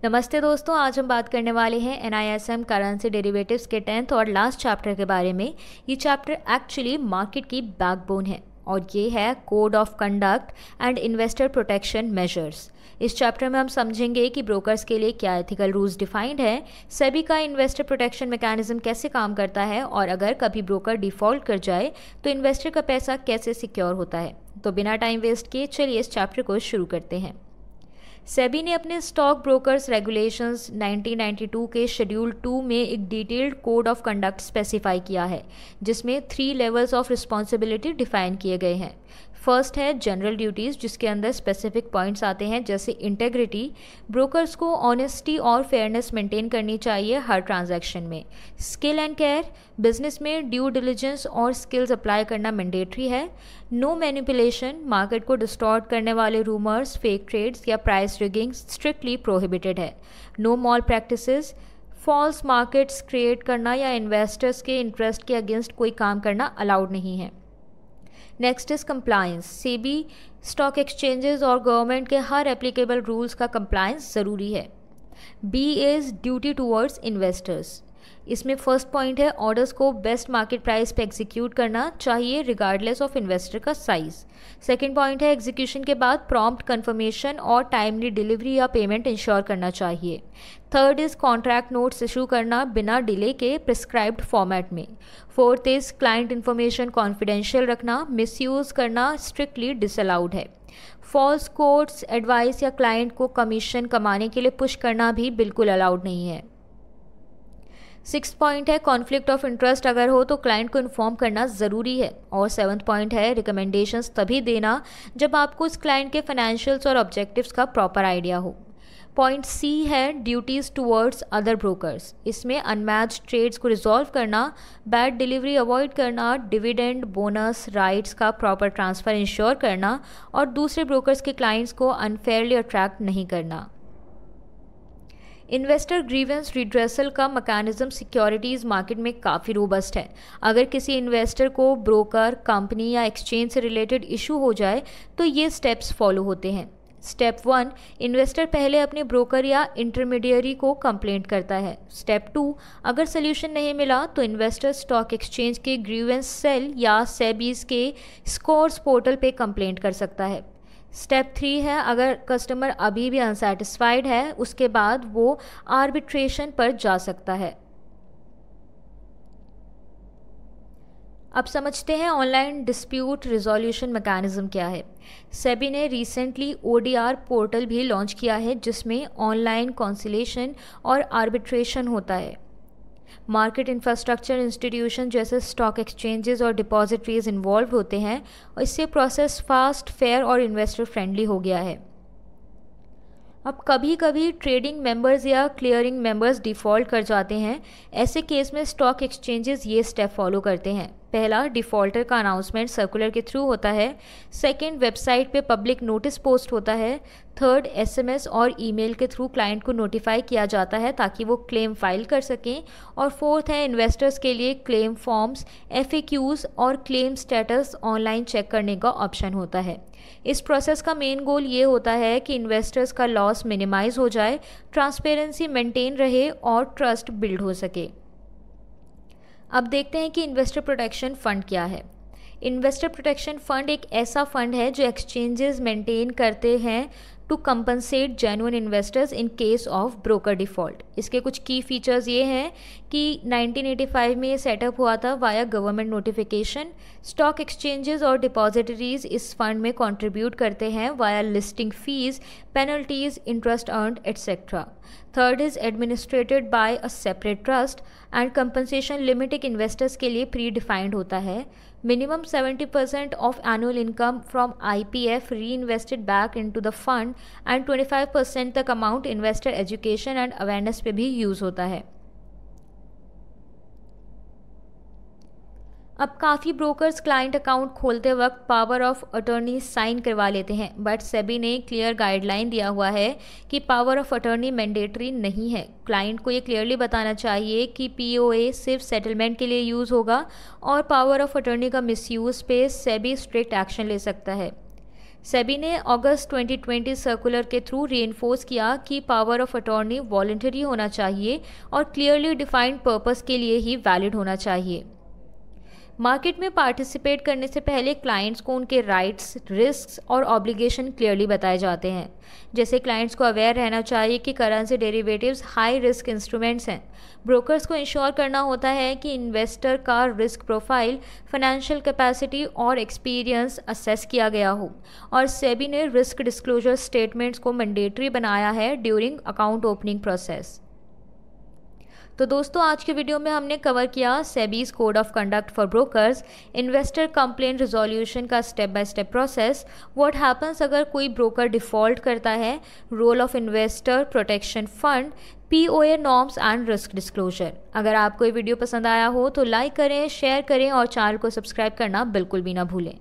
नमस्ते दोस्तों, आज हम बात करने वाले हैं NISM करेंसी डेरिवेटिव्स के 10th और लास्ट चैप्टर के बारे में। ये चैप्टर एक्चुअली मार्केट की बैकबोन है और ये है code of conduct and investor protection measures. इस चैप्टर में हम समझेंगे कि ब्रोकर्स के लिए क्या एथिकल रूल्स डिफाइंड है, सेबी का इन्वेस्टर प्रोटेक्शन मैकेनिज्म कैसे काम करता है और अगर कभी ब्रोकर डिफ़ॉल्ट कर जाए तो इन्वेस्टर का पैसा कैसे सिक्योर होता है। तो बिना टाइम वेस्ट किए चलिए इस चैप्टर को शुरू करते हैं। सेबी ने अपने स्टॉक ब्रोकर्स रेगुलेशंस 1992 के शेड्यूल 2 में एक detailed code of conduct specify किया है, जिसमें 3 लेवल्स ऑफ रिस्पॉन्सिबिलिटी डिफाइन किए गए हैं। फर्स्ट है जनरल ड्यूटीज़, जिसके अंदर स्पेसिफिक पॉइंट्स आते हैं जैसे इंटेग्रिटी, ब्रोकर्स को ऑनेस्टी और फेयरनेस मेंटेन करनी चाहिए हर ट्रांजैक्शन में। स्किल एंड केयर, बिजनेस में ड्यू डिलिजेंस और स्किल्स अप्लाई करना मैंडेटरी है। नो मैनिपुलेशन, मार्केट को डिस्टॉर्ट करने वाले रूमर्स, फेक ट्रेड्स या प्राइस रिगिंग स्ट्रिक्टली प्रोहिबिटेड है। No malpractices, false markets create करना या इन्वेस्टर्स के इंटरेस्ट के अगेंस्ट कोई काम करना अलाउड नहीं है। Next is compliance, SEBI, stock exchanges और गवर्नमेंट के हर एप्लीकेबल रूल्स का कंप्लायंस ज़रूरी है। B is duty towards investors, इसमें फर्स्ट पॉइंट है ऑर्डर्स को बेस्ट मार्केट प्राइस पे एग्जीक्यूट करना चाहिए रिगार्डलेस ऑफ इन्वेस्टर का साइज। सेकंड पॉइंट है एग्जीक्यूशन के बाद प्रॉम्प्ट कंफर्मेशन और टाइमली डिलीवरी या पेमेंट इंश्योर करना चाहिए। Third is contract notes issue करना बिना डिले के प्रिस्क्राइब्ड फॉर्मेट में। Fourth is client information confidential रखना, मिसयूज़ करना स्ट्रिक्टली डिसअलाउड है। फॉल्स कोट्स, एडवाइस या क्लाइंट को कमीशन कमाने के लिए पुश करना भी बिल्कुल अलाउड नहीं है। सिक्स पॉइंट है कॉन्फ्लिक्ट ऑफ इंटरेस्ट अगर हो तो क्लाइंट को इन्फॉर्म करना ज़रूरी है। और सेवन्थ पॉइंट है रिकमेंडेशंस तभी देना जब आपको उस क्लाइंट के फाइनेंशियल्स और ऑब्जेक्टिव्स का प्रॉपर आइडिया हो। पॉइंट सी है ड्यूटीज़ टूवर्ड्स अदर ब्रोकर्स, इसमें अनमैच्ड ट्रेड्स को रिजॉल्व करना, बैड डिलीवरी अवॉइड करना, डिविडेंड, बोनस, राइट्स का प्रॉपर ट्रांसफ़र इंश्योर करना और दूसरे ब्रोकर्स के क्लाइंट्स को अनफेयरली अट्रैक्ट नहीं करना। इन्वेस्टर ग्रीवेंस रिड्रेसल का मैकेनिज्म सिक्योरिटीज़ मार्केट में काफ़ी रोबस्ट है। अगर किसी इन्वेस्टर को ब्रोकर, कंपनी या एक्सचेंज से रिलेटेड इशू हो जाए तो ये स्टेप्स फॉलो होते हैं। स्टेप 1, इन्वेस्टर पहले अपने ब्रोकर या इंटरमीडियरी को कंप्लेंट करता है। स्टेप 2, अगर सोल्यूशन नहीं मिला तो इन्वेस्टर स्टॉक एक्सचेंज के ग्रीवेंस सेल या सेबीज के स्कोर्स पोर्टल पे कंप्लेंट कर सकता है। स्टेप 3 है अगर कस्टमर अभी भी अनसेटिस्फाइड है उसके बाद वो आर्बिट्रेशन पर जा सकता है। अब समझते हैं ऑनलाइन डिस्प्यूट रिजोल्यूशन मैकेनिज्म क्या है। सेबी ने रिसेंटली ODR पोर्टल भी लॉन्च किया है जिसमें ऑनलाइन कॉन्सिलेशन और आर्बिट्रेशन होता है। मार्केट इंफ्रास्ट्रक्चर इंस्टीट्यूशन जैसे स्टॉक एक्सचेंजेस और डिपॉजिटरीज इन्वॉल्व होते हैं और इससे प्रोसेस फास्ट, फेयर और इन्वेस्टर फ्रेंडली हो गया है। अब कभी कभी ट्रेडिंग मेंबर्स या क्लियरिंग मेंबर्स डिफ़ॉल्ट कर जाते हैं। ऐसे केस में स्टॉक एक्सचेंजेस ये स्टेप फॉलो करते हैं। पहला, डिफ़ॉल्टर का अनाउंसमेंट सर्कुलर के थ्रू होता है। सेकंड, वेबसाइट पे पब्लिक नोटिस पोस्ट होता है। थर्ड, SMS और ईमेल के थ्रू क्लाइंट को नोटिफाई किया जाता है ताकि वो क्लेम फाइल कर सकें। और फोर्थ है इन्वेस्टर्स के लिए क्लेम फॉर्म्स, FAQs और क्लेम स्टेटस ऑनलाइन चेक करने का ऑप्शन होता है। इस प्रोसेस का मेन गोल ये होता है कि इन्वेस्टर्स का लॉस मिनिमाइज हो जाए, ट्रांसपेरेंसी मेंटेन रहे और ट्रस्ट बिल्ड हो सके। अब देखते हैं कि इन्वेस्टर प्रोटेक्शन फ़ंड क्या है। इन्वेस्टर प्रोटेक्शन फ़ंड एक ऐसा फ़ंड है जो एक्सचेंजेस मेंटेन करते हैं to compensate genuine investors in case of broker default. इसके कुछ की फीचर्स ये हैं कि 1985 में ये सेटअप हुआ था via government notification. Stock exchanges और डिपॉजिटरीज इस फंड में कंट्रीब्यूट करते हैं via listing fees, penalties, interest earned etcetera. Third is administered by a separate trust and compensation limit एक इन्वेस्टर्स के लिए प्री डिफाइंड होता है। Minimum 70% of annual income from IPF reinvested back into the fund and 25% तक amount investor education and awareness पे भी use होता है। अब काफ़ी ब्रोकर्स क्लाइंट अकाउंट खोलते वक्त पावर ऑफ अटर्नी साइन करवा लेते हैं, बट सेबी ने क्लियर गाइडलाइन दिया हुआ है कि पावर ऑफ अटर्नी मैंडेटरी नहीं है। क्लाइंट को ये क्लियरली बताना चाहिए कि POA सिर्फ सेटलमेंट के लिए यूज़ होगा और पावर ऑफ अटर्नी का मिसयूज़ पे सेबी स्ट्रिक्ट एक्शन ले सकता है। सेबी ने अगस्त 2020 सर्कुलर के थ्रू रीइंफोर्स किया कि पावर ऑफ अटॉर्नी वॉलंटरी होना चाहिए और क्लियरली डिफाइंड पर्पस के लिए ही वैलिड होना चाहिए। मार्केट में पार्टिसिपेट करने से पहले क्लाइंट्स को उनके राइट्स, रिस्क्स और ऑब्लिगेशन क्लियरली बताए जाते हैं। जैसे क्लाइंट्स को अवेयर रहना चाहिए कि currency derivatives high risk instruments हैं। ब्रोकर्स को इंश्योर करना होता है कि इन्वेस्टर का रिस्क प्रोफाइल, फाइनेंशियल कैपेसिटी और एक्सपीरियंस असेस किया गया हो। और सेबी ने रिस्क डिस्क्लोजर स्टेटमेंट्स को मैंडेटरी बनाया है ड्यूरिंग अकाउंट ओपनिंग प्रोसेस। तो दोस्तों, आज के वीडियो में हमने कवर किया SEBI's code of conduct for brokers, investor complaint resolution का step by step process, what happens अगर कोई ब्रोकर डिफ़ॉल्ट करता है, role of investor protection fund, POA norms and risk disclosure. अगर आपको ये वीडियो पसंद आया हो तो लाइक करें, शेयर करें और चैनल को सब्सक्राइब करना बिल्कुल भी ना भूलें।